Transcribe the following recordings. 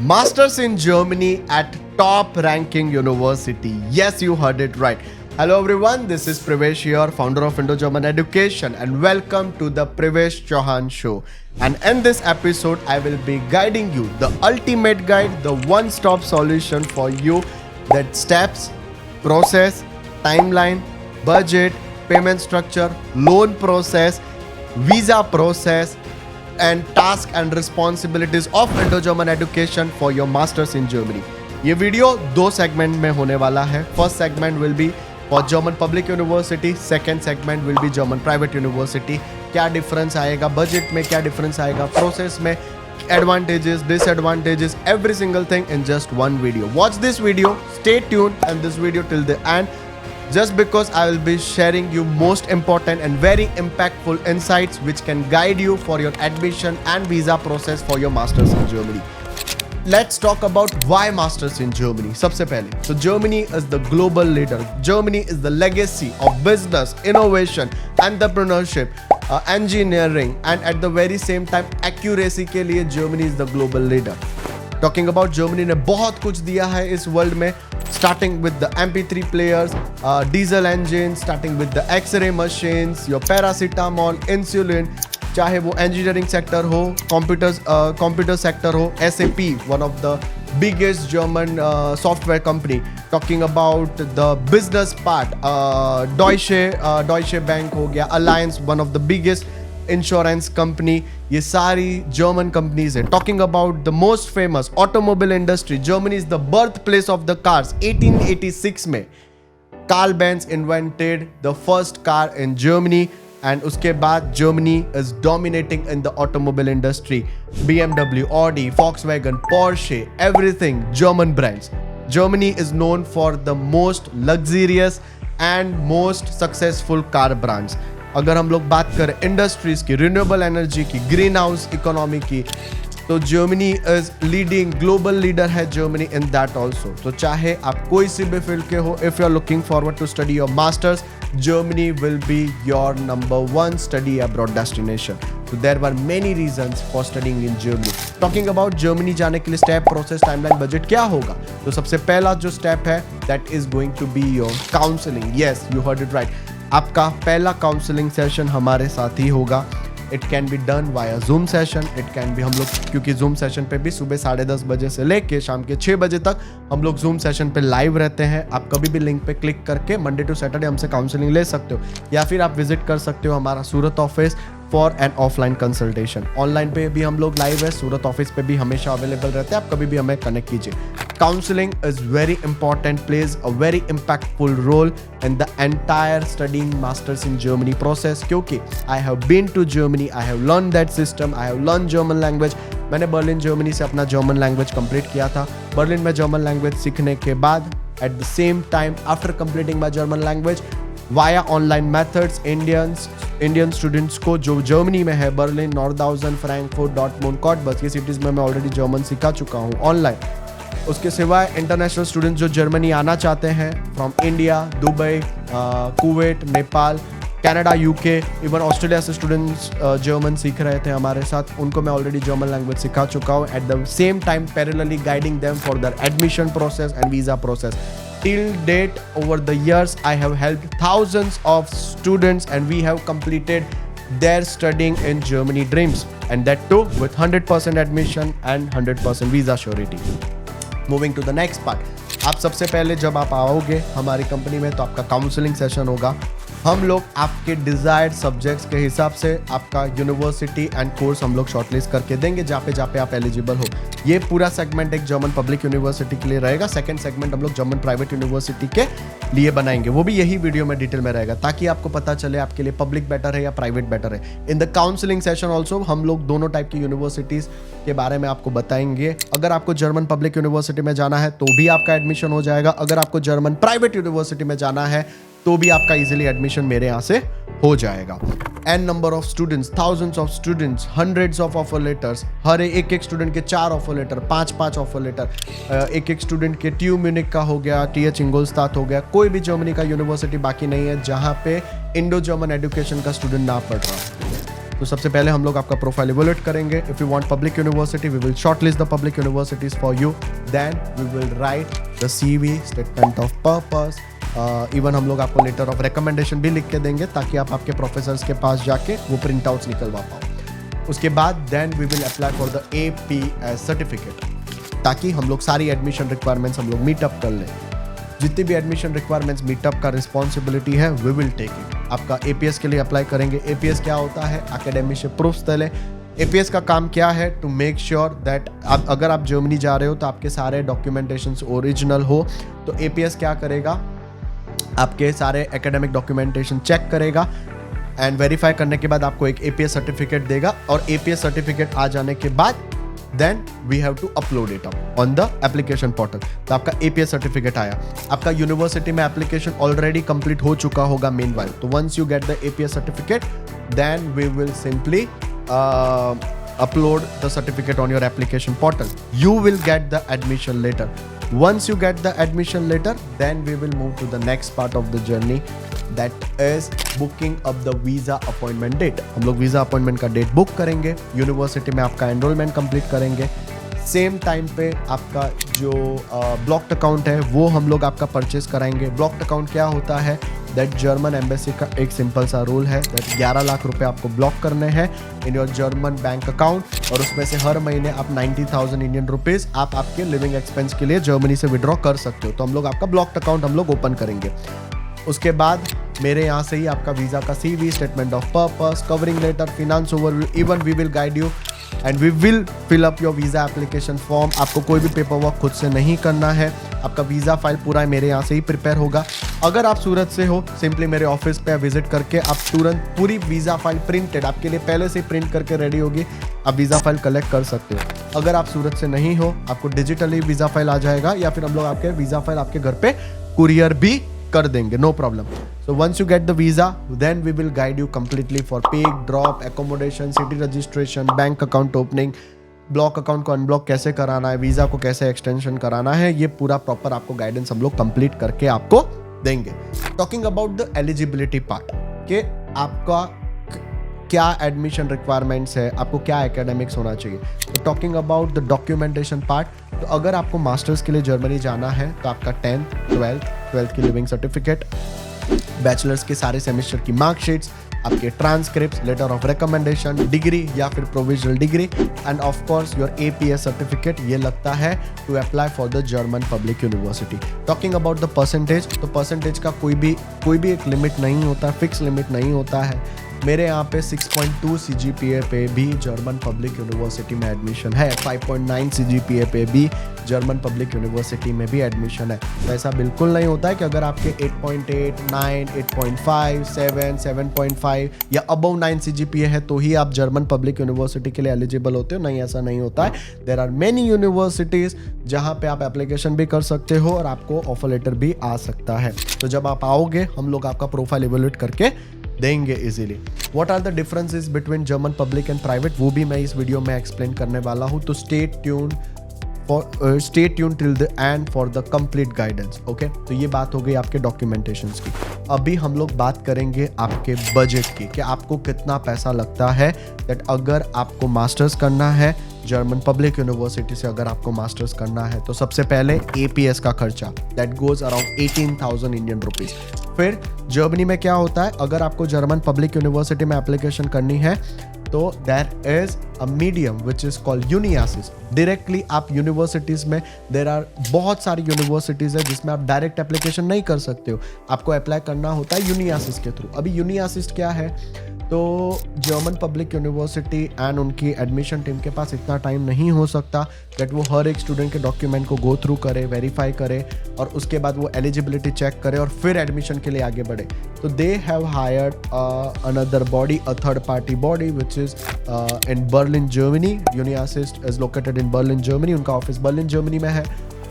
Masters in Germany at top ranking university. Yes, you heard it right. Hello everyone, this is Privesh here, founder of Indo-German Education, and welcome to the Privesh Chauhan Show. And in this episode, I will be guiding you the ultimate guide, the one-stop solution for you, that steps, process, timeline, budget, payment structure, loan process, visa process, and task and responsibilities of Indo-German Education for your masters in Germany. ये video दो segment में होने वाला है. First segment will be for German public university, second segment will be German private university. क्या difference आएगा budget में, क्या डिफरेंस आएगा प्रोसेस में, advantages, disadvantages, every single thing in just one video. Watch this video, stay tuned and this video till the end, just because I will be sharing you most important and very impactful insights which can guide you for your admission and visa process for your masters in Germany. Let's talk about why masters in Germany. सबसे पहले, so Germany is the global leader. Germany is the legacy of business, innovation, entrepreneurship, engineering, and at the very same time accuracy के लिए Germany is the global leader. Talking about Germany ने बहुत कुछ दिया है इस वर्ल्ड में, starting with the MP3 players, diesel engines, starting with the X-ray machines, your paracetamol, insulin, चाहे वो engineering sector हो, computer sector हो, SAP, one of the biggest German software company. Talking about the business part, Deutsche Bank हो गया, Allianz, one of the biggest insurance company, ये सारी German companies है. Talking about the most famous automobile industry, Germany is the birth place of the cars. 1886 में Karl Benz invented the first car in Germany and उसके बाद Germany is dominating in the automobile industry. BMW, Audi, Volkswagen, Porsche, everything German brands. Germany is known for the most luxurious and most successful car brands. अगर हम लोग बात करें industries की, renewable energy की, green house economy की, तो Germany is leading, global leader है जर्मनी इन दैट ऑल्सो. तो चाहे आप कोई सी भी फील्ड के हो, if you are looking forward to study your masters, Germany will be your number one study abroad destination. So there were many reasons for studying in Germany. Talking about Germany जाने के लिए step, process, timeline, budget क्या होगा, तो सबसे पहला जो step है that is going to be your counseling. Yes, you heard it right. आपका पहला काउंसलिंग सेशन हमारे साथ ही होगा. It can be done via zoom session. It can be, हम लोग क्योंकि जूम सेशन पे भी सुबह 10:30 बजे से लेके शाम के 6 बजे तक हम लोग जूम सेशन पे लाइव रहते हैं. आप कभी भी लिंक पे क्लिक करके मंडे टू सैटरडे हमसे काउंसलिंग ले सकते हो, या फिर आप विजिट कर सकते हो हमारा Surat office for an offline consultation. Online पे भी हम लोग लाइव है, सूरत ऑफिस पे भी हमेशा अवेलेबल रहते हैं, आप कभी भी हमें कनेक्ट कीजिए. Counseling is very important, plays a very impactful role in the entire studying masters in Germany process. क्योंकि I have been to Germany, I have learned that system, I have learned German language. मैंने Berlin Germany से अपना German language complete किया था. Berlin में German language सीखने के बाद, at the same time after completing my German language via online methods, Indian students को जो जर्मनी में है, बर्लिन, नॉर्दाउजन, फ्रैंकफर्ट, डॉर्टमुंड, कॉटबस, ये सिटीज़ में मैं ऑलरेडी जर्मन सीखा चुका हूँ ऑनलाइन. उसके सिवाय इंटरनेशनल स्टूडेंट्स जो जर्मनी आना चाहते हैं, from India, Dubai, Kuwait, Nepal, Canada, UK, even Australia से स्टूडेंट्स जर्मन सीख रहे थे हमारे साथ, उनको मैं ऑलरेडी जर्मन लैंग्वेज सिखा चुका हूँ. At the same time parallelly guiding them for their admission process and visa process. Till date, over the years, I have helped thousands of students and we have completed their studying in Germany dreams, and that too with 100% admission and 100% visa surety. Moving to the next part. आप सबसे पहले जब आप आओगे हमारी company में तो आपका काउंसलिंग सेशन होगा. हम लोग आपके डिज़ायर्ड सब्जेक्ट्स के हिसाब से आपका यूनिवर्सिटी एंड कोर्स हम लोग शॉर्टलिस्ट करके देंगे जहाँ पे आप एलिजिबल हो. ये पूरा सेगमेंट एक जर्मन पब्लिक यूनिवर्सिटी के लिए रहेगा. सेकंड सेगमेंट हम लोग जर्मन प्राइवेट यूनिवर्सिटी के लिए बनाएंगे, वो भी यही वीडियो में डिटेल में रहेगा, ताकि आपको पता चले आपके लिए पब्लिक बेटर है या प्राइवेट बेटर है. In the counselling session also हम लोग दोनों टाइप की यूनिवर्सिटीज़ के बारे में आपको बताएंगे. अगर आपको जर्मन पब्लिक यूनिवर्सिटी में जाना है तो भी आपका एडमिशन हो जाएगा. अगर आपको जर्मन प्राइवेट यूनिवर्सिटी में जाना है तो भी आपका इजीली एडमिशन मेरे यहाँ से हो जाएगा. An number of students, thousands of students, hundreds of offer letters, हर एक स्टूडेंट के 4 ऑफर लेटर, 5 ऑफर लेटर, एक स्टूडेंट के TU म्यूनिक का हो गया, TH इंगोलस्टाट हो गया. कोई भी जर्मनी का यूनिवर्सिटी बाकी नहीं है जहाँ पे इंडो जर्मन एजुकेशन का स्टूडेंट ना पढ़ रहा. तो सबसे पहले हम लोग आपका प्रोफाइल इवोल्यूट करेंगे. If you want public university, we will shortlist the public universities for you. Then we will write the CV, statement of purpose. Even हम लोग आपको लेटर ऑफ रिकमेंडेशन भी लिख के देंगे ताकि आप आपके प्रोफेसर्स के पास जाके वो प्रिंट आउट्स निकलवा पाओ. उसके बाद then we will apply for the APS certificate, ताकि हम लोग सारी एडमिशन रिक्वायरमेंट्स हम लोग मीटअप कर लें. जितनी भी एडमिशन रिक्वायरमेंट्स मीटअप का रिस्पॉन्सिबिलिटी है, वी विल टेक इट. आपका APS के लिए अप्लाई करेंगे. APS क्या होता है? अकेडमिक प्रूफ स्थल है. APS का काम क्या है? टू मेक श्योर दैट अगर आप जर्मनी जा रहे हो तो आपके सारे डॉक्यूमेंटेशन ओरिजिनल हो. तो APS क्या करेगा? आपके सारे एकेडमिक डॉक्यूमेंटेशन चेक करेगा एंड वेरीफाई करने के बाद आपको एक APS सर्टिफिकेट देगा. और APS सर्टिफिकेट आ जाने के बाद then we have to upload it up on the application portal. तो आपका APS सर्टिफिकेट आया. आपका यूनिवर्सिटी में एप्लीकेशन ऑलरेडी कंप्लीट हो चुका होगा meanwhile. तो once you get the APS certificate, then we will simply upload the certificate on your application portal. You will get the admission letter. Once you get the admission letter, then we will move to the next part of the journey, that is booking up the visa appointment date. हम लोग visa appointment का date book करेंगे. University में आपका enrolment complete करेंगे. Same time पे आपका जो ब्लॉक्ड अकाउंट है वो हम लोग आपका परचेज कराएंगे. ब्लॉक्ड अकाउंट क्या होता है? दैट जर्मन एम्बेसी का एक सिंपल सा रूल है दैट 11 लाख रुपए आपको ब्लॉक करने हैं in your German bank account, और उसमें से हर महीने आप 90,000 इंडियन रुपीज़ आप आपके लिविंग एक्सपेंस के लिए जर्मनी से विड्रॉ कर सकते हो. तो हम लोग आपका ब्लॉक्ड अकाउंट हम लोग ओपन करेंगे. उसके बाद मेरे यहाँ से ही आपका वीज़ा का CV, statement of purpose, covering letter, finance overview, even we will guide you and we will fill up your visa application form. आपको कोई भी पेपर वर्क खुद से नहीं करना है. आपका वीज़ा फाइल पूरा मेरे यहाँ से ही प्रिपेयर होगा. अगर आप सूरत से हो, सिंपली मेरे ऑफिस पे विजिट करके आप तुरंत पूरी वीज़ा फाइल प्रिंटेड आपके लिए पहले से ही प्रिंट करके रेडी होगी, आप वीज़ा फाइल कलेक्ट कर सकते हो. अगर आप सूरत से नहीं हो, आपको डिजिटली वीज़ा फाइल आ जाएगा या फिर हम लोग आपके वीज़ा फाइल आपके घर पे कुरियर भी कर देंगे, no problem. So once you get the visa, then we will guide you completely for pick, drop, accommodation, city registration, bank account opening, block account को अनब्लॉक कैसे कराना है, वीजा को कैसे एक्सटेंशन कराना है. ये पूरा प्रॉपर आपको गाइडेंस हम लोग कंप्लीट करके आपको देंगे. Talking about the eligibility part कि आपका क्या एडमिशन रिक्वायरमेंट्स है, आपको क्या एकेडमिक्स होना चाहिए. तो talking about the documentation part, तो अगर आपको मास्टर्स के लिए जर्मनी जाना है तो आपका 10th, 12th की लिविंग सर्टिफिकेट, बैचलर्स के सारे सेमेस्टर की मार्कशीट्स, आपके transcripts, letter of recommendation, degree या फिर provisional degree and of course your APS certificate, ये लगता है to apply for the German public university. Talking about the percentage, तो परसेंटेज का कोई भी एक लिमिट नहीं होता, फिक्स लिमिट नहीं होता है. मेरे यहाँ पे 6.2 CGPA पे भी जर्मन पब्लिक यूनिवर्सिटी में एडमिशन है. 5.9 CGPA पे भी जर्मन पब्लिक यूनिवर्सिटी में भी एडमिशन है. तो ऐसा बिल्कुल नहीं होता है कि अगर आपके 8.8, 9, 8.5, 7, 7.5 या अबव 9 CGPA है तो ही आप जर्मन पब्लिक यूनिवर्सिटी के लिए एलिजिबल होते हो. नहीं, ऐसा नहीं होता है. देयर आर मेनी यूनिवर्सिटीज़ जहाँ पे आप एप्लीकेशन भी कर सकते हो और आपको ऑफर लेटर भी आ सकता है. तो जब आप आओगे हम लोग आपका प्रोफाइल इवैल्यूएट करके देंगे easily. What are the differences between German public and private, वो भी मैं इस वीडियो में एक्सप्लेन करने वाला हूँ. तो stay tune till the end for the complete guidance. Okay, तो ये बात हो गई आपके डॉक्यूमेंटेशंस की. अभी हम लोग बात करेंगे आपके बजट की कि आपको कितना पैसा लगता है. दैट अगर आपको मास्टर्स करना है जर्मन पब्लिक यूनिवर्सिटी से, अगर आपको मास्टर्स करना है तो सबसे पहले APS का खर्चा, that goes around 18,000 Indian rupees. फिर जर्मनी में क्या होता है, अगर आपको जर्मन पब्लिक यूनिवर्सिटी में एप्लीकेशन करनी है तो there is a medium which is called Uniassist. Directly आप यूनिवर्सिटीज़ में, देयर आर बहुत सारी यूनिवर्सिटीज़ है जिसमें आप डायरेक्ट एप्लीकेशन नहीं कर सकते हो, आपको अप्लाई करना होता है यूनियासिस के थ्रू. अभी यूनियासिस क्या है, तो जर्मन पब्लिक यूनिवर्सिटी एंड उनकी एडमिशन टीम के पास इतना टाइम नहीं हो सकता दैट वो हर एक स्टूडेंट के डॉक्यूमेंट को गो थ्रू करे, वेरीफाई करे और उसके बाद वो एलिजिबिलिटी चेक करे और फिर एडमिशन के लिए आगे बढ़े. तो they have hired another body, a third party body which is in Berlin Germany. Uniassist is located in Berlin Germany, उनका ऑफिस बर्लिन जर्मनी में है.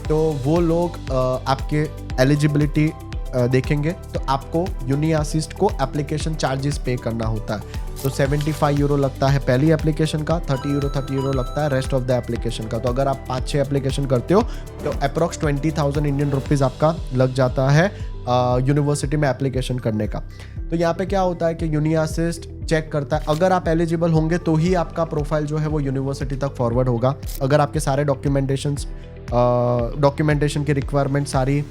तो वो लोग आपके एलिजिबिलिटी देखेंगे. तो आपको यूनियासिस्ट को एप्लीकेशन चार्जेस पे करना होता है. तो 75 यूरो लगता है पहली एप्लीकेशन का, 30 यूरो लगता है रेस्ट ऑफ द एप्लीकेशन का. तो अगर आप 5-6 एप्लीकेशन करते हो तो अप्रॉक्स 20,000 इंडियन रुपीज़ आपका लग जाता है यूनिवर्सिटी में एप्लीकेशन करने का। तो यहाँ पे क्या होता है कि यूनी असिस्ट चेक करता है, अगर आप एलिजिबल होंगे तो ही आपका प्रोफाइल जो है वो यूनिवर्सिटी तक फॉरवर्ड होगा। अगर आपके सारे डॉक्यूमेंटेशन की रिक्वायरमेंट सारी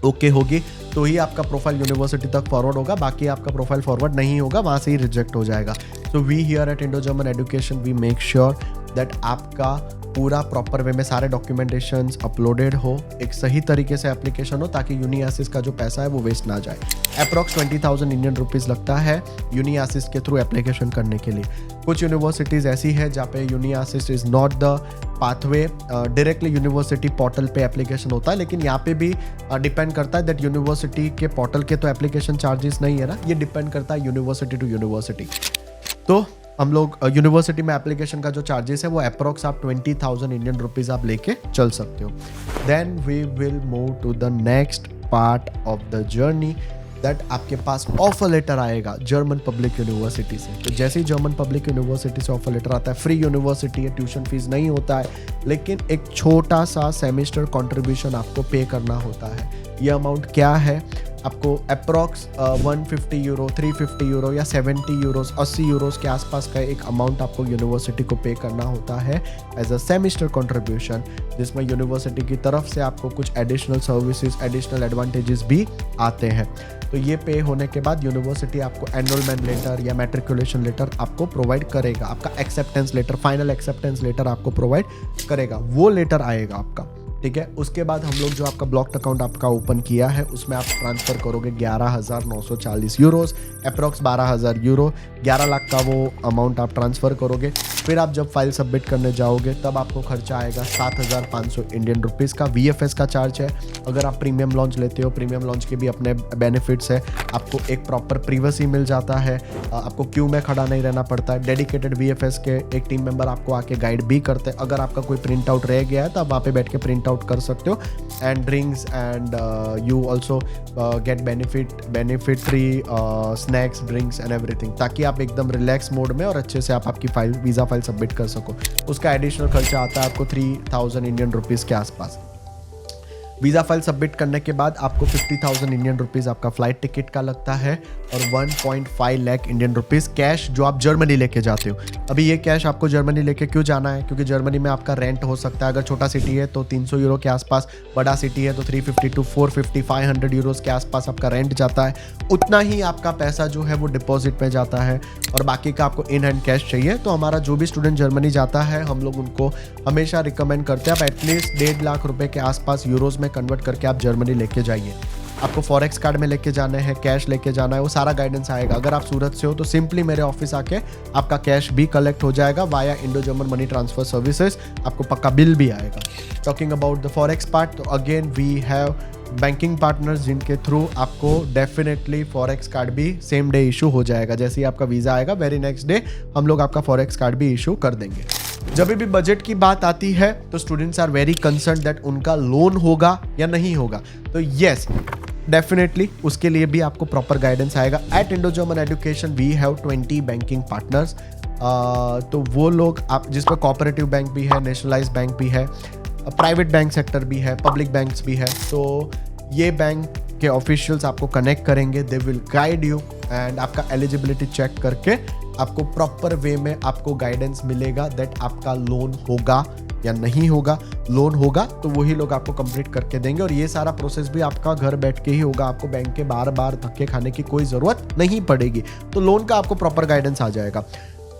ओके होगी तो ही आपका प्रोफाइल यूनिवर्सिटी तक फॉरवर्ड होगा, बाकी आपका प्रोफाइल फॉरवर्ड नहीं होगा, वहाँ से ही रिजेक्ट हो जाएगा। तो we here at Indo German education we make sure that आपका पूरा प्रॉपर वे में सारे डॉक्यूमेंटेशंस अपलोडेड हो, एक सही तरीके से एप्लीकेशन हो, ताकि यूनी असिस्ट का जो पैसा है वो वेस्ट ना जाए। अप्रॉक्स 20,000 इंडियन रुपीज़ लगता है यूनी असिस्ट के थ्रू एप्लीकेशन करने के लिए। कुछ यूनिवर्सिटीज़ ऐसी है जहाँ पे Uni Assist is not the pathway, directly university portal पे एप्लीकेशन होता है, लेकिन यहाँ पे भी डिपेंड करता है दैट यूनिवर्सिटी के पोर्टल के तो एप्लीकेशन चार्जेस नहीं है ना, ये डिपेंड करता है यूनिवर्सिटी टू यूनिवर्सिटी। तो हम लोग यूनिवर्सिटी में एप्लीकेशन का जो चार्जेस है वो अप्रॉक्स आप 20,000 इंडियन रुपीज़ आप लेके चल सकते हो। Then we will move to the next part of the journey, that आपके पास ऑफर लेटर आएगा जर्मन पब्लिक यूनिवर्सिटी से। तो जैसे ही जर्मन पब्लिक यूनिवर्सिटी से ऑफर लेटर आता है, फ्री यूनिवर्सिटी है, ट्यूशन फीस नहीं होता है, लेकिन एक छोटा सा सेमेस्टर कंट्रीब्यूशन आपको पे करना होता है। ये अमाउंट क्या है? आपको अप्रॉक्स 150 यूरो, 350 यूरो या 70 यूरोस, 80 यूरोस के आसपास का एक अमाउंट आपको यूनिवर्सिटी को पे करना होता है एज अ सेमेस्टर कंट्रीब्यूशन, जिसमें यूनिवर्सिटी की तरफ से आपको कुछ एडिशनल सर्विसेज, एडिशनल एडवांटेजेस भी आते हैं। तो ये पे होने के बाद यूनिवर्सिटी आपको एनरोलमेंट लेटर या मैट्रिकुलेशन लेटर आपको प्रोवाइड करेगा, आपका acceptance letter, final acceptance letter आपको प्रोवाइड करेगा, वो लेटर आएगा आपका। ठीक है, उसके बाद हम लोग जो आपका ब्लॉक्ड अकाउंट आपका ओपन किया है उसमें आप ट्रांसफ़र करोगे 11,940 यूरोस, अप्रॉक्स 12,000 यूरो, 11 लाख का वो अमाउंट आप ट्रांसफ़र करोगे। फिर आप जब फाइल सबमिट करने जाओगे तब आपको खर्चा आएगा 7,500 इंडियन रुपीज़ का। VFS का चार्ज है। अगर आप प्रीमियम लॉन्च लेते हो, प्रीमियम लॉन्च के भी अपने बेनिफिट्स है, आपको एक प्रॉपर प्रीवेसी मिल जाता है, आपको क्यू में खड़ा नहीं रहना पड़ता है, डेडिकेटेड VFS के एक टीम मेंबर आपको आके गाइड भी करते हैं। अगर आपका कोई प्रिंट आउट रह गया है तो आप वहाँ पे बैठ के प्रिंट आउट कर सकते हो। And drinks and you also get beneficiary snacks, drinks and everything, ताकि आप एकदम रिलैक्स मोड में और अच्छे से आप आपकी फाइल, वीज़ा फाइल सबमिट कर सको। उसका एडिशनल खर्चा आता है आपको 3,000 इंडियन रुपीज़ के आसपास। वीज़ा फाइल सबमिट करने के बाद आपको 50,000 इंडियन रुपीज़ आपका फ्लाइट टिकट का लगता है और 1.5 लाख इंडियन रुपीज़ कैश जो आप जर्मनी लेके जाते हो। अभी ये कैश आपको जर्मनी लेके क्यों जाना है? क्योंकि जर्मनी में आपका रेंट हो सकता है, अगर छोटा सिटी है तो 300 यूरो के आसपास, बड़ा सिटी है तो 350 to 450, 500 यूरोस के आसपास आपका रेंट जाता है। उतना ही आपका पैसा जो है वो डिपॉजिट में जाता है और बाकी का आपको इन हैंड कैश चाहिए। तो हमारा जो भी स्टूडेंट जर्मनी जाता है, हम लोग उनको हमेशा रिकमेंड करते हैं आप एटलीस्ट 1.5 लाख रुपए के आसपास यूरोज़ में कन्वर्ट करके आप जर्मनी लेके जाइए। आपको फॉरेक्स कार्ड में लेके जाना है, कैश लेके जाना है, वो सारा गाइडेंस आएगा। अगर आप सूरत से हो तो सिंपली मेरे ऑफिस आके आपका कैश भी कलेक्ट हो जाएगा via Indo German money transfer services, आपको पक्का बिल भी आएगा। Talking about the forex part, तो again we have banking partners जिनके थ्रू आपको डेफिनेटली फॉरेक्स कार्ड भी सेम डे इशू हो जाएगा। जैसे ही आपका वीज़ा आएगा वेरी नेक्स्ट डे हम लोग आपका फॉरेक्स कार्ड भी इशू कर देंगे। जब भी बजट की बात आती है तो students are very concern that उनका लोन होगा या नहीं होगा। तो यस, डेफिनेटली उसके लिए भी आपको प्रॉपर गाइडेंस आएगा। At Indo German education we have 20 banking partners. तो वो लोग आप जिसमें कोऑपरेटिव बैंक भी है, नेशनलाइज बैंक भी है, प्राइवेट बैंक सेक्टर भी है, पब्लिक बैंक्स भी है। तो ये बैंक के ऑफिशियल्स आपको कनेक्ट करेंगे, दे विल गाइड यू एंड आपका एलिजिबिलिटी चेक करके आपको प्रॉपर वे में आपको गाइडेंस मिलेगा दैट आपका लोन होगा या नहीं होगा। लोन होगा तो वही लोग आपको कंप्लीट करके देंगे और ये सारा प्रोसेस भी आपका घर बैठ के ही होगा। आपको बैंक के बार बार धक्के खाने की कोई ज़रूरत नहीं पड़ेगी। तो लोन का आपको प्रॉपर गाइडेंस आ जाएगा।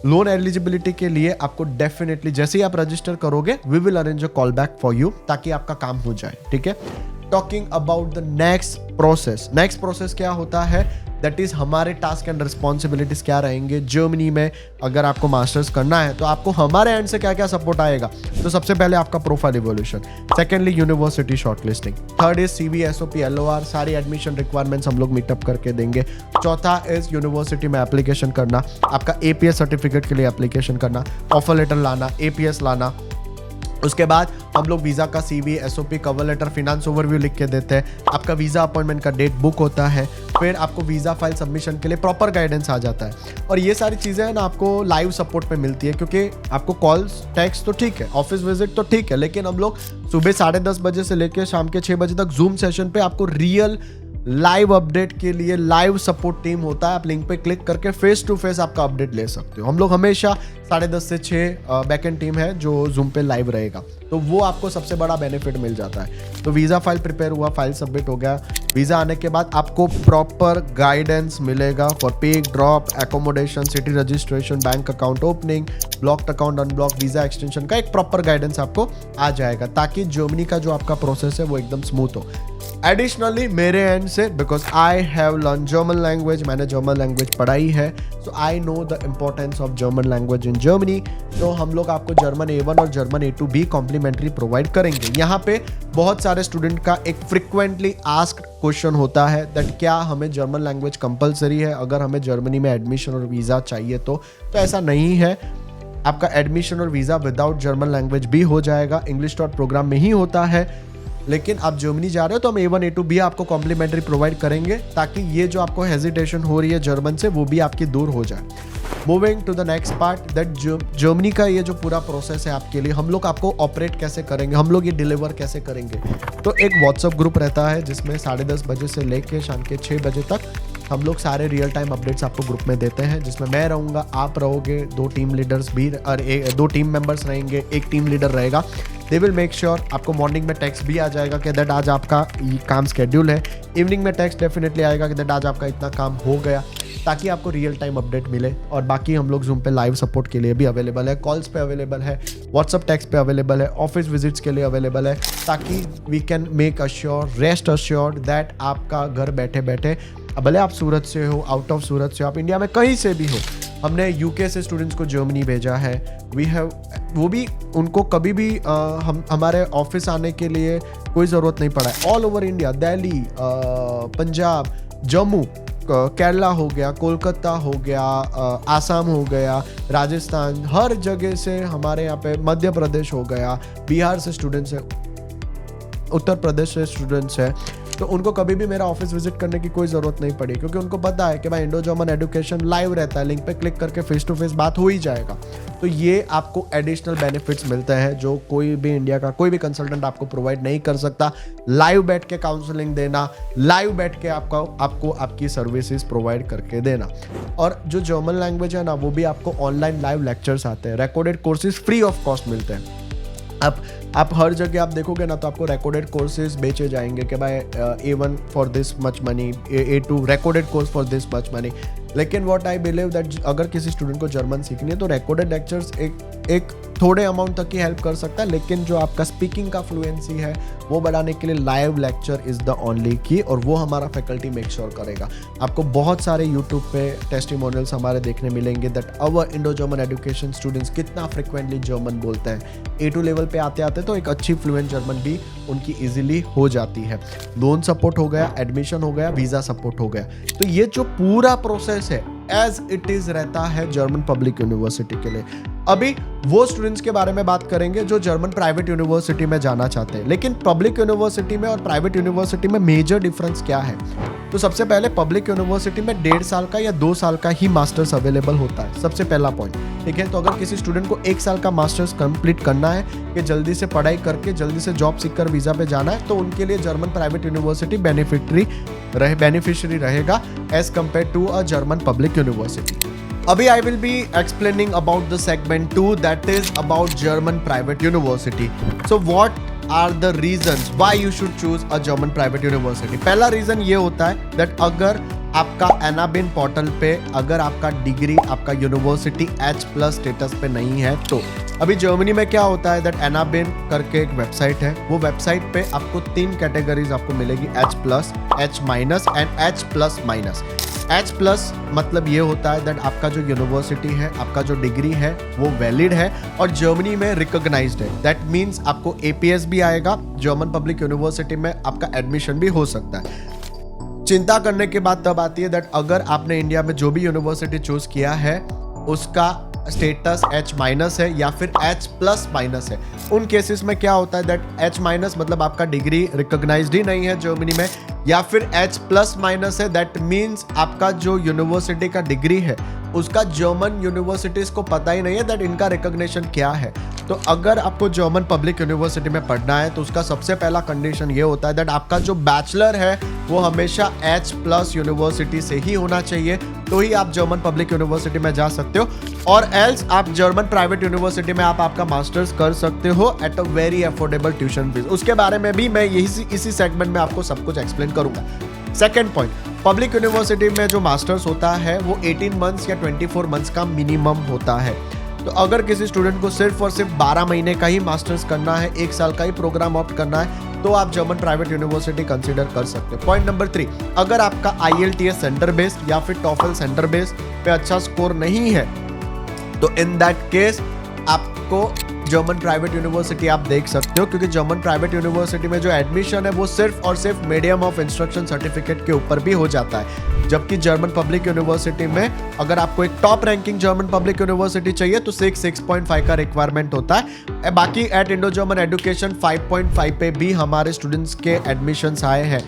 लोन एलिजिबिलिटी के लिए आपको डेफिनेटली जैसे ही आप रजिस्टर करोगे we will arrange a call back for you ताकि आपका काम हो जाए। ठीक है, talking about the next process क्या होता है, दैट इज हमारे टास्क एंड रिस्पॉन्सिबिलिटीज क्या रहेंगे जर्मनी में। अगर आपको मास्टर्स करना है तो आपको हमारे एंड से क्या क्या सपोर्ट आएगा। तो सबसे पहले आपका profile evolution, secondly university shortlisting, third is CV, SOP, LOR, सारी एडमिशन रिक्वायरमेंट्स हम लोग मीटअप करके देंगे। चौथा इज यूनिवर्सिटी में एप्लीकेशन करना, आपका APS सर्टिफिकेट के लिए एप्लीकेशन करना, ऑफर लेटर लाना, APS लाना। उसके बाद हम लोग वीज़ा का CV, SOP, cover letter, finance overview लिख के देते हैं। आपका वीज़ा अपॉइंटमेंट का डेट बुक होता है। फिर आपको वीज़ा फाइल सबमिशन के लिए प्रॉपर गाइडेंस आ जाता है। और ये सारी चीज़ें ना आपको लाइव सपोर्ट पे मिलती है, क्योंकि आपको कॉल्स, टेक्स्ट तो ठीक है, ऑफिस विजिट तो ठीक है, लेकिन हम लोग सुबह 10:30 बजे से लेकर शाम के 6 बजे तक जूम सेशन पे आपको रियल लाइव अपडेट के लिए लाइव सपोर्ट टीम होता है। आप लिंक पे क्लिक करके फेस टू फेस आपका अपडेट ले सकते हो। हम लोग हमेशा 10:30 से 6 बैकएंड टीम है जो जूम पे लाइव रहेगा, तो वो आपको सबसे बड़ा बेनिफिट मिल जाता है। तो वीज़ा फाइल प्रिपेयर हुआ, फाइल सबमिट हो गया। वीज़ा आने के बाद आपको प्रॉपर गाइडेंस मिलेगा for pick, drop, accommodation, city registration, bank account opening, blocked account unblock, visa extension का एक प्रॉपर गाइडेंस आपको आ जाएगा, ताकि जर्मनी का जो आपका प्रोसेस है वो एकदम स्मूथ हो। एडिशनली मेरे एंड से, because I have learn German language, मैंने जर्मन लैंग्वेज पढ़ाई है, so I know the importance of German language in Germany. तो हम लोग आपको जर्मन A1 और जर्मन A2 भी कॉम्प्लीमेंट्री प्रोवाइड करेंगे। यहाँ पे बहुत सारे स्टूडेंट का एक फ्रिक्वेंटली आस्क्ड क्वेश्चन होता है दैट क्या हमें जर्मन लैंग्वेज कंपलसरी है अगर हमें जर्मनी में एडमिशन और वीज़ा चाहिए तो ऐसा नहीं है। आपका एडमिशन और वीज़ा विदाउट जर्मन लैंग्वेज भी हो जाएगा, इंग्लिश डॉट प्रोग्राम में ही होता है। लेकिन आप जर्मनी जा रहे हो तो हम A1 A2 भी आपको कॉम्प्लीमेंट्री प्रोवाइड करेंगे, ताकि ये जो आपको हेजिटेशन हो रही है जर्मन से वो भी आपकी दूर हो जाए। Moving to the next part, that Germany का ये जो पूरा प्रोसेस है आपके लिए, हम लोग आपको ऑपरेट कैसे करेंगे, हम लोग ये डिलीवर कैसे करेंगे। तो एक व्हाट्सअप ग्रुप रहता है जिसमें 10:30 बजे से लेके शाम के 6 बजे तक हम लोग सारे रियल टाइम अपडेट्स आपको ग्रुप में देते हैं, जिसमें मैं रहूँगा, आप रहोगे, 2 टीम लीडर्स भी और 2 टीम मेंबर्स रहेंगे, 1 टीम लीडर रहेगा। दे विल मेक श्योर आपको मॉर्निंग में टेक्स्ट भी आ जाएगा कि दैट आज आपका ये काम स्केड्यूल है। इवनिंग में टेक्स्ट डेफिनेटली आएगा कि दैट आज आपका इतना काम हो गया, ताकि आपको रियल टाइम अपडेट मिले। और बाकी हम लोग जूम पे लाइव सपोर्ट के लिए भी अवेलेबल है, कॉल्स पे अवेलेबल है, व्हाट्सअप टेक्स्ट पे अवेलेबल है, ऑफिस विजिट्स के लिए अवेलेबल है, ताकि we can make assure, rest assured that आपका घर बैठे बैठे, भले आप सूरत से हो, आउट ऑफ सूरत से, आप इंडिया में कहीं से भी हो, हमने यूके से स्टूडेंट्स को जर्मनी भेजा है, वी हैव, वो भी उनको कभी भी हमारे ऑफिस आने के लिए कोई ज़रूरत नहीं पड़ा है। All over India, Delhi, Punjab, Jammu, Kerala हो गया, कोलकाता हो गया, आसाम हो गया, राजस्थान, हर जगह से हमारे यहाँ पे, मध्य प्रदेश हो गया, बिहार से स्टूडेंट्स है, उत्तर प्रदेश से स्टूडेंट्स है, तो उनको कभी भी मेरा ऑफिस विजिट करने की कोई ज़रूरत नहीं पड़ी, क्योंकि उनको पता है कि भाई इंडो जर्मन एजुकेशन लाइव रहता है, लिंक पे क्लिक करके फेस टू फेस बात हो ही जाएगा। तो ये आपको एडिशनल बेनिफिट्स मिलते हैं जो कोई भी इंडिया का कोई भी कंसल्टेंट आपको प्रोवाइड नहीं कर सकता। लाइव बैठ के काउंसलिंग देना, लाइव बैठ के आपको आपकी सर्विसेज प्रोवाइड करके देना। और जो जर्मन लैंग्वेज है ना, वो भी आपको ऑनलाइन लाइव लेक्चर्स आते हैं, recorded courses free of cost मिलते हैं। आप हर जगह आप देखोगे ना, तो आपको रिकॉर्डेड कोर्सेज बेचे जाएंगे कि भाई A1 for this much money, A2 recorded course for this much money. लेकिन व्हाट आई बिलीव दैट अगर किसी स्टूडेंट को जर्मन सीखनी है तो रिकॉर्डेड लेक्चर्स एक थोड़े अमाउंट तक ही हेल्प कर सकता है, लेकिन जो आपका स्पीकिंग का फ्लुएंसी है वो बढ़ाने के लिए live lecture is the only की, और वो हमारा फैकल्टी मेक श्योर करेगा। आपको बहुत सारे यूट्यूब पे टेस्टिमोनियल्स हमारे देखने मिलेंगे that our Indo German education students कितना फ्रिक्वेंटली जर्मन बोलते हैं। A2 लेवल पे आते आते तो एक अच्छी फ्लुएंट जर्मन भी उनकी इजीली हो जाती है। लोन सपोर्ट हो गया, एडमिशन हो गया, वीज़ा सपोर्ट हो गया। तो ये जो पूरा प्रोसेस है एज इट इज रहता है जर्मन पब्लिक यूनिवर्सिटी के लिए। अभी वो स्टूडेंट्स के बारे में बात करेंगे जो जर्मन प्राइवेट यूनिवर्सिटी में जाना चाहते हैं। लेकिन पब्लिक यूनिवर्सिटी में और प्राइवेट यूनिवर्सिटी में मेजर डिफरेंस क्या है? तो सबसे पहले पब्लिक यूनिवर्सिटी में 1.5 साल का या 2 साल का ही मास्टर्स अवेलेबल होता है, सबसे पहला पॉइंट। ठीक है, तो अगर किसी स्टूडेंट को 1 साल का मास्टर्स कंप्लीट करना है कि जल्दी से पढ़ाई करके जल्दी से जॉब सीकर वीजा पे जाना है, तो उनके लिए जर्मन प्राइवेट यूनिवर्सिटी बेनिफिशियरी रहेगा as compare to a German public university. अभी I will be explaining about the segment 2 that is about German private university. So what are the reasons why you should choose a German private university? पहला reason ये होता है that अगर आपका एनाबिन portal पे अगर आपका डिग्री, आपका यूनिवर्सिटी H+ स्टेटस पे नहीं है, तो अभी जर्मनी में क्या होता है दैट एनाबिन करके एक वेबसाइट है, वो वेबसाइट पे आपको 3 कैटेगरीज आपको मिलेगी, H+, H- and H+-। H+ मतलब ये होता है दैट आपका जो यूनिवर्सिटी है, आपका जो डिग्री है वो वैलिड है और जर्मनी में रिकॉग्नाइज्ड है। दैट मीन्स आपको APS भी आएगा, जर्मन पब्लिक यूनिवर्सिटी में आपका एडमिशन भी हो सकता है। चिंता करने की बात तब आती है दैट अगर आपने इंडिया में जो भी यूनिवर्सिटी चूज किया है उसका स्टेटस H माइनस है या फिर H प्लस माइनस है। उन केसेस में क्या होता है दैट H माइनस मतलब आपका डिग्री रिकॉग्नाइज्ड ही नहीं है जर्मनी में, या फिर H प्लस माइनस है दैट मीन्स आपका जो यूनिवर्सिटी का डिग्री है उसका जर्मन यूनिवर्सिटीज को पता ही नहीं है दैट इनका रिकॉग्निशन क्या है। तो अगर आपको जर्मन पब्लिक यूनिवर्सिटी में पढ़ना है तो उसका सबसे पहला कंडीशन ये होता है दैट आपका जो बैचलर है वो हमेशा H प्लस यूनिवर्सिटी से ही होना चाहिए, तो ही आप जर्मन पब्लिक यूनिवर्सिटी में जा सकते हो, और एल्स आप जर्मन प्राइवेट यूनिवर्सिटी में आप आपका मास्टर्स कर सकते हो at a very affordable tuition fees. उसके बारे में भी मैं इसी सेगमेंट में आपको सब कुछ एक्सप्लेन करूंगा। सेकेंड पॉइंट, पब्लिक यूनिवर्सिटी में जो मास्टर्स होता है वो 18 मंथ्स या 24 मंथ्स का मिनिमम होता है। तो अगर किसी स्टूडेंट को सिर्फ और सिर्फ 12 महीने का ही मास्टर्स करना है, 1 साल का ही प्रोग्राम ऑप्ट करना है, तो आप जर्मन प्राइवेट यूनिवर्सिटी कंसीडर कर सकते हो। पॉइंट नंबर 3, अगर आपका IELTS सेंटर बेस्ड या फिर टॉफल सेंटर बेस्ड पे अच्छा स्कोर नहीं है तो इन दैट केस आपको जर्मन प्राइवेट यूनिवर्सिटी आप देख सकते हो, क्योंकि जर्मन प्राइवेट यूनिवर्सिटी में जो एडमिशन है वो सिर्फ और सिर्फ मीडियम ऑफ इंस्ट्रक्शन सर्टिफिकेट के ऊपर भी हो जाता है, जबकि जर्मन पब्लिक यूनिवर्सिटी में अगर आपको एक top ranking German public university चाहिए तो 6.5 का रिक्वायरमेंट होता है। बाकी एट इंडो जर्मन एजुकेशन 5.5 पे भी हमारे स्टूडेंट्स के एडमिशन्स आए हैं।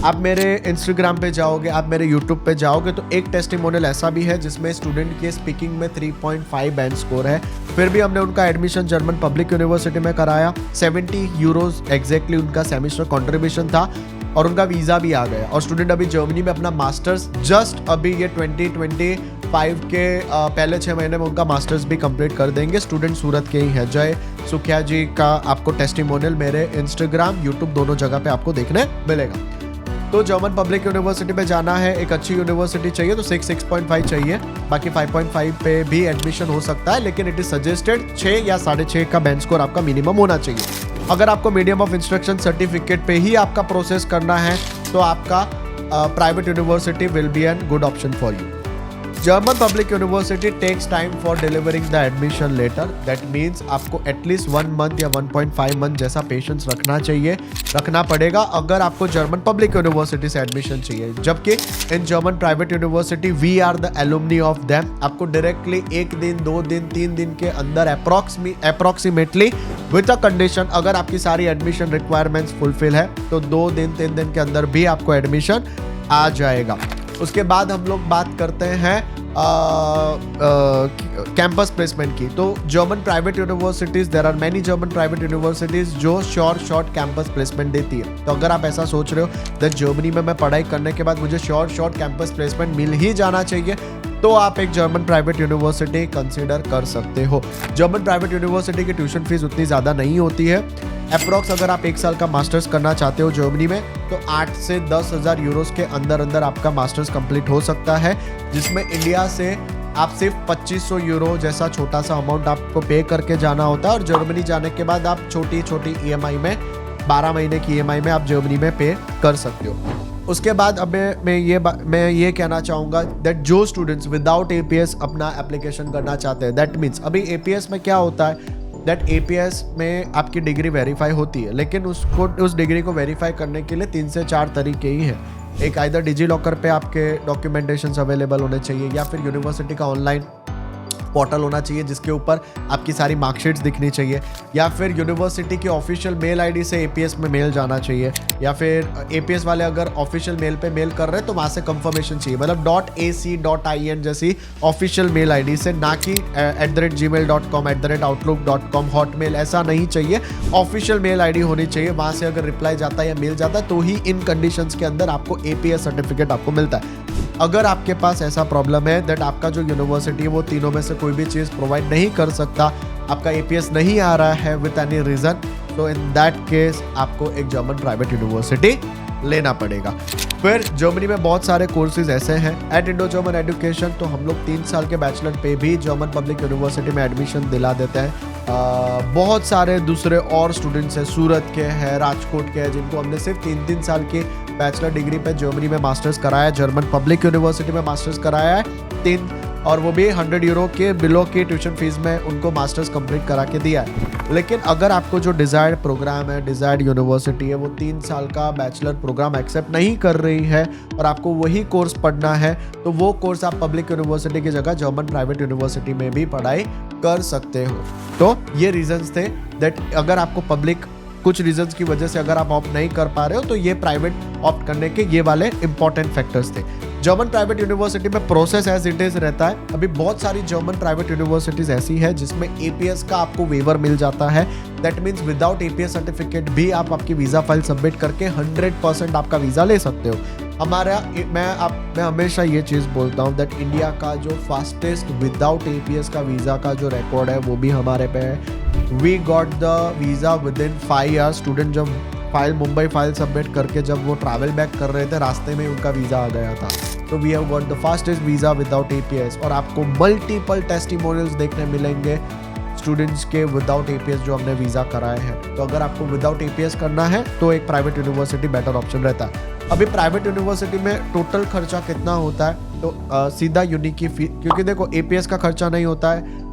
आप मेरे इंस्टाग्राम पे जाओगे, आप मेरे यूट्यूब पे जाओगे तो एक टेस्टिमोनियल ऐसा भी है जिसमें स्टूडेंट के स्पीकिंग में 3.5 बैंड स्कोर है, फिर भी हमने उनका एडमिशन जर्मन पब्लिक यूनिवर्सिटी में कराया। 70 यूरोज एग्जैक्टली उनका सेमेस्टर कंट्रीब्यूशन था और उनका वीज़ा भी आ गया, और स्टूडेंट अभी जर्मनी में अपना मास्टर्स जस्ट अभी ये 2025 के पहले 6 महीने में उनका मास्टर्स भी कंप्लीट कर देंगे। स्टूडेंट सूरत के ही है। जय सुखिया जी का आपको टेस्टिमोनियल मेरे इंस्टाग्राम यूट्यूब दोनों जगह पे आपको देखने मिलेगा। तो जर्मन पब्लिक यूनिवर्सिटी पे जाना है, एक अच्छी यूनिवर्सिटी चाहिए तो 6.5 चाहिए, बाकी 5.5 पे भी एडमिशन हो सकता है, लेकिन इट इज सजेस्टेड 6 या 6.5 का बैंड स्कोर आपका मिनिमम होना चाहिए। अगर आपको मीडियम ऑफ इंस्ट्रक्शन सर्टिफिकेट पे ही आपका प्रोसेस करना है तो आपका private university will be an good option for you. German public university takes time for delivering the admission letter, that means आपको एटलीस्ट 1 मंथ या 1.5 मंथ जैसा पेशेंस रखना पड़ेगा अगर आपको जर्मन पब्लिक यूनिवर्सिटी से एडमिशन चाहिए, जबकि in German private university we are the alumni of them. आपको डायरेक्टली 1 दिन 2 दिन 3 दिन के अंदर अप्रॉक्सीमेटली विद अ कंडीशन, अगर आपकी सारी एडमिशन रिक्वायरमेंट्स फुलफिल है तो 2 दिन 3 दिन के अंदर भी आपको एडमिशन आ जाएगा। उसके बाद हम लोग बात करते हैं कैंपस प्लेसमेंट की। तो German private universities, there are many German private universities जो शॉर्ट कैंपस प्लेसमेंट देती है। तो अगर आप ऐसा सोच रहे हो दैट जर्मनी में मैं पढ़ाई करने के बाद मुझे शॉर्ट कैंपस प्लेसमेंट मिल ही जाना चाहिए, तो आप एक जर्मन प्राइवेट यूनिवर्सिटी कंसीडर कर सकते हो। जर्मन प्राइवेट यूनिवर्सिटी की ट्यूशन फीस उतनी ज़्यादा नहीं होती है। अप्रॉक्स अगर आप 1 साल का मास्टर्स करना चाहते हो जर्मनी में तो 8 से 10,000 यूरोस के अंदर आपका मास्टर्स कंप्लीट हो सकता है, जिसमें इंडिया से आप सिर्फ 2500 यूरो जैसा छोटा सा अमाउंट आपको पे करके जाना होता है, और जर्मनी जाने के बाद आप छोटी EMI में 12 महीने की EMI में आप जर्मनी में पे कर सकते हो। उसके बाद अब मैं ये कहना चाहूँगा दैट जो स्टूडेंट्स विदाउट APS अपना एप्लीकेशन करना चाहते हैं, दैट मीन्स अभी APS में क्या होता है दैट APS में आपकी डिग्री वेरीफाई होती है, लेकिन उस डिग्री को वेरीफाई करने के लिए 3 से 4 तरीके ही हैं। एक आइदर डिजी लॉकर पे आपके डॉक्यूमेंटेशंस अवेलेबल होने चाहिए, या फिर यूनिवर्सिटी का ऑनलाइन पोर्टल होना चाहिए जिसके ऊपर आपकी सारी मार्कशीट्स दिखनी चाहिए, या फिर यूनिवर्सिटी की ऑफिशियल मेल आईडी से APS में मेल जाना चाहिए, या फिर APS वाले अगर ऑफिशियल मेल पे मेल कर रहे हैं तो वहाँ से कंफर्मेशन चाहिए, मतलब .ac.in जैसी ऑफिशियल मेल आईडी से, ना कि @gmail.com @outlook.com हॉटमेल, ऐसा नहीं चाहिए। ऑफिशियल मेल आईडी होनी चाहिए, वहाँ से अगर रिप्लाई जाता है या मेल जाता है तो ही इन कंडीशंस के अंदर आपको APS सर्टिफिकेट आपको मिलता है। अगर आपके पास ऐसा प्रॉब्लम है दैट आपका जो यूनिवर्सिटी है वो तीनों में से कोई भी चीज़ प्रोवाइड नहीं कर सकता, आपका APS नहीं आ रहा है विद एनी रीज़न, तो इन दैट केस आपको एक जर्मन प्राइवेट यूनिवर्सिटी लेना पड़ेगा। फिर जर्मनी में बहुत सारे कोर्सेज ऐसे हैं एट इंडो जर्मन एजुकेशन, तो हम लोग 3 साल के बैचलर पे भी जर्मन पब्लिक यूनिवर्सिटी में एडमिशन दिला देते हैं। बहुत सारे दूसरे और स्टूडेंट्स हैं, सूरत के हैं, राजकोट के हैं, जिनको हमने सिर्फ 3 साल की बैचलर डिग्री पे जर्मनी में मास्टर्स कराया, जर्मन पब्लिक यूनिवर्सिटी में मास्टर्स कराया है 3, और वो भी 100 यूरो के बिलो की ट्यूशन फीस में उनको मास्टर्स कंप्लीट करा के दिया है। लेकिन अगर आपको जो डिज़ायर्ड प्रोग्राम है, डिज़ायर्ड यूनिवर्सिटी है, वो 3 साल का बैचलर प्रोग्राम एक्सेप्ट नहीं कर रही है और आपको वही कोर्स पढ़ना है, तो वो कोर्स आप पब्लिक यूनिवर्सिटी की जगह जर्मन प्राइवेट यूनिवर्सिटी में भी पढ़ाई कर सकते हो। तो ये रीजंस थे दैट अगर आपको पब्लिक कुछ रीजंस की वजह से अगर आप ऑप्ट नहीं कर पा रहे हो तो ये प्राइवेट ऑप्ट करने के ये वाले इंपॉर्टेंट फैक्टर्स थे। जर्मन प्राइवेट यूनिवर्सिटी में प्रोसेस एज इट इज रहता है। अभी बहुत सारी जर्मन प्राइवेट यूनिवर्सिटीज ऐसी है जिसमें एपीएस का आपको वेवर मिल जाता है। That means without APS certificate भी आप आपकी वीजा फाइल सबमिट करके 100% आपका वीजा ले सकते हो। मैं हमेशा ये चीज़ बोलता हूँ दैट इंडिया का जो फास्टेस्ट विदाउट एपीएस का वीज़ा का जो रिकॉर्ड है वो भी हमारे पे है। We got the visa within 5 years। Student जब मुंबई फाइल सबमिट करके जब वो ट्रैवल बैक कर रहे थे, रास्ते में उनका वीज़ा आ गया था। तो we have got the fastest visa without APS. और आपको मल्टीपल टेस्टिमोनियल्स देखने मिलेंगे स्टूडेंट्स के विदाउट एपीएस जो हमने वीज़ा कराए हैं। तो अगर आपको विदाउट एपीएस करना है तो एक प्राइवेट यूनिवर्सिटी बेटर ऑप्शन रहता है। अभी प्राइवेट यूनिवर्सिटी में टोटल खर्चा कितना होता है, तो सीधा यूनि की फीस, क्योंकि देखो एपीएस का खर्चा नहीं होता है,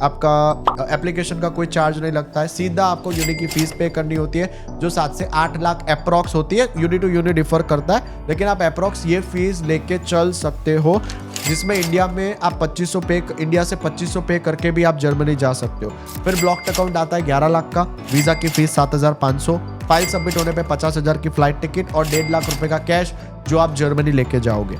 आपका एप्लीकेशन का कोई चार्ज नहीं लगता है, सीधा आपको यूनि की फीस पे करनी होती है जो 7 से 8 लाख अप्रॉक्स होती है। यूनि टू यूनि डिफर करता है, लेकिन आप अप्रॉक्स ये फीस लेके चल सकते हो, जिसमें इंडिया में आप 2500 इंडिया से 2500 पे करके भी आप जर्मनी जा सकते हो। फिर ब्लॉक्ड अकाउंट आता है 11 लाख का, वीज़ा की फीस 7500, फाइल सबमिट होने पे 50,000 की फ्लाइट टिकट और 1.5 लाख रुपए का कैश जो आप जर्मनी लेके जाओगे।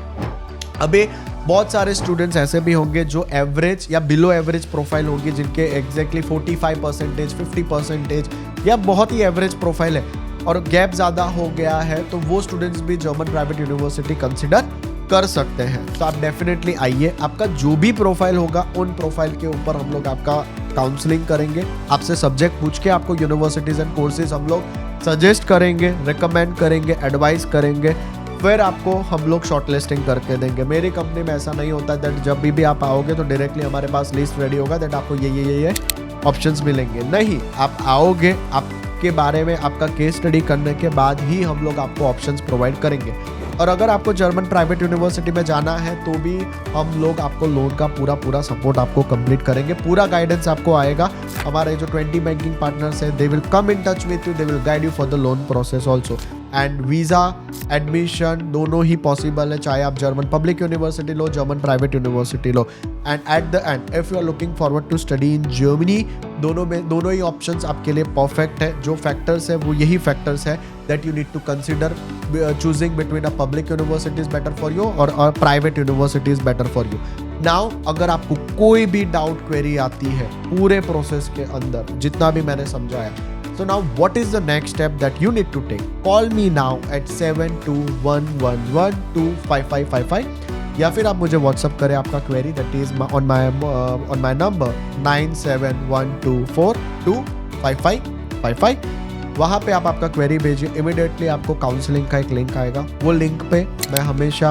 अभी बहुत सारे स्टूडेंट्स ऐसे भी होंगे जो एवरेज या बिलो एवरेज प्रोफाइल होगी, जिनके एग्जैक्टली 45%, 50% या बहुत ही एवरेज प्रोफाइल है और गैप ज़्यादा हो गया है, तो वो स्टूडेंट्स भी जर्मन प्राइवेट यूनिवर्सिटी कंसिडर कर सकते हैं। तो आप डेफिनेटली आइए, आपका जो भी प्रोफाइल होगा उन प्रोफाइल के ऊपर हम लोग आपका काउंसलिंग करेंगे, आपसे सब्जेक्ट पूछ के आपको यूनिवर्सिटीज एंड कोर्सेज हम लोग सजेस्ट करेंगे, रिकमेंड करेंगे, एडवाइस करेंगे, फिर आपको हम लोग शॉर्टलिस्टिंग करके देंगे। मेरी कंपनी में ऐसा नहीं होता दैट जब भी आप आओगे तो डायरेक्टली हमारे पास लिस्ट रेडी होगा दैट आपको ये ऑप्शंस मिलेंगे। नहीं, आप आओगे, आपके बारे में आपका केस स्टडी करने के बाद ही हम लोग आपको ऑप्शंस प्रोवाइड करेंगे। और अगर आपको जर्मन प्राइवेट यूनिवर्सिटी में जाना है तो भी हम लोग आपको लोन का पूरा सपोर्ट आपको कंप्लीट करेंगे, पूरा गाइडेंस आपको आएगा। हमारे जो 20 बैंकिंग पार्टनर्स हैं, they will come in touch with you, they will guide you for the loan process also. And visa admission दोनों ही पॉसिबल है, चाहे आप जर्मन पब्लिक यूनिवर्सिटी लो, जर्मन प्राइवेट यूनिवर्सिटी लो। And at the end if you are looking forward to study in Germany, दोनों ही options आपके लिए परफेक्ट है। जो फैक्टर्स है वो यही फैक्टर्स है that you need to consider choosing between a public university is better for you और private university is better for you. Now अगर आपको कोई भी डाउट क्वेरी आती है पूरे प्रोसेस के अंदर जितना भी मैंने समझाया, so now what is the next step that you need to take? Call me now at 7211125555 या फिर आप मुझे व्हाट्सअप करें आपका query, that is on my number 9712242555। वहाँ पे आप आपका क्वेरी भेजिए, इमिडिएटली आपको काउंसलिंग का एक लिंक आएगा। वो लिंक पे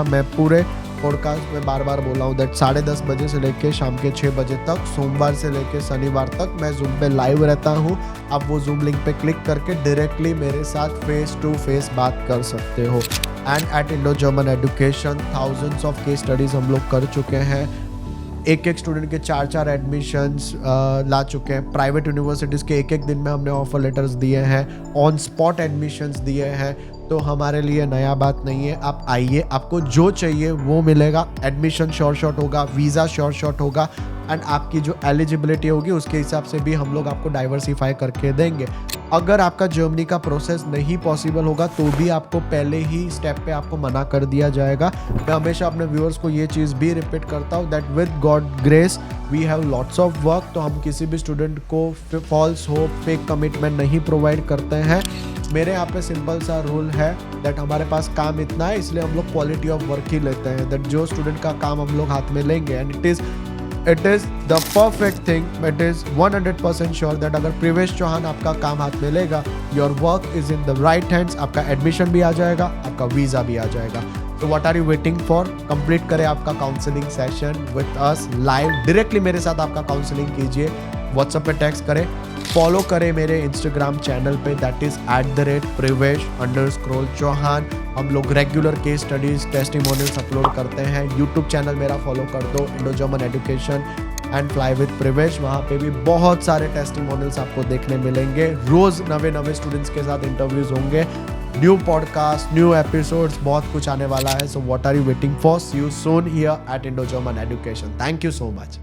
मैं पूरे पॉडकास्ट में बार बोला हूँ दैट 10:30 बजे से लेके शाम के 6 बजे तक, सोमवार से लेके शनिवार तक मैं जूम पे लाइव रहता हूँ। आप वो जूम लिंक पे क्लिक करके डायरेक्टली मेरे साथ फेस टू फेस बात कर सकते हो। And at Indo German education thousands of case studies हम लोग कर चुके हैं, एक स्टूडेंट के 4 एडमिशन्स ला चुके हैं। प्राइवेट यूनिवर्सिटीज़ के एक दिन में हमने ऑफर लेटर्स दिए हैं, ऑन स्पॉट एडमिशन्स दिए हैं। तो हमारे लिए नया बात नहीं है, आप आइए, आपको जो चाहिए वो मिलेगा। एडमिशन श्योर शॉट होगा, वीज़ा श्योर शॉट होगा, एंड आपकी जो एलिजिबिलिटी होगी उसके हिसाब से भी हम लोग आपको डाइवर्सिफाई करके देंगे। अगर आपका जर्मनी का प्रोसेस नहीं पॉसिबल होगा तो भी आपको पहले ही स्टेप पे आपको मना कर दिया जाएगा। मैं हमेशा अपने व्यूअर्स को ये चीज़ भी रिपीट करता हूँ that with God grace we have lots of work. तो हम किसी भी स्टूडेंट को फॉल्स होप, फेक कमिटमेंट नहीं प्रोवाइड करते हैं। मेरे यहाँ पे सिंपल सा रूल है दैट हमारे पास काम इतना है, इसलिए हम लोग क्वालिटी ऑफ वर्क ही लेते हैं। दैट जो स्टूडेंट का काम हम लोग हाथ में लेंगे, and it is the perfect thing, it is 100% sure that अगर प्रवेश चौहान आपका काम हाथ में लेगा, your work is in the right hands, आपका एडमिशन भी आ जाएगा, आपका वीज़ा भी आ जाएगा। तो what are you waiting for? Complete करें आपका counselling session with us live, directly मेरे साथ आपका काउंसलिंग कीजिए। व्हाट्सएप पे टेक्स्ट करें, फॉलो करें मेरे इंस्टाग्राम चैनल पे, दैट इज @prevesh_चौहान। हम लोग regular case studies, testimonials upload करते हैं। यूट्यूब चैनल मेरा फॉलो कर दो, Indo German education. And fly with प्रवेश। वहाँ पे भी बहुत सारे टेस्टिमोनियल्स आपको देखने मिलेंगे, रोज नवे स्टूडेंट्स के साथ इंटरव्यूज होंगे, न्यू पॉडकास्ट, न्यू एपिसोड्स, बहुत कुछ आने वाला है। So what are you waiting for? See you soon here at Indo German education. Thank you so much.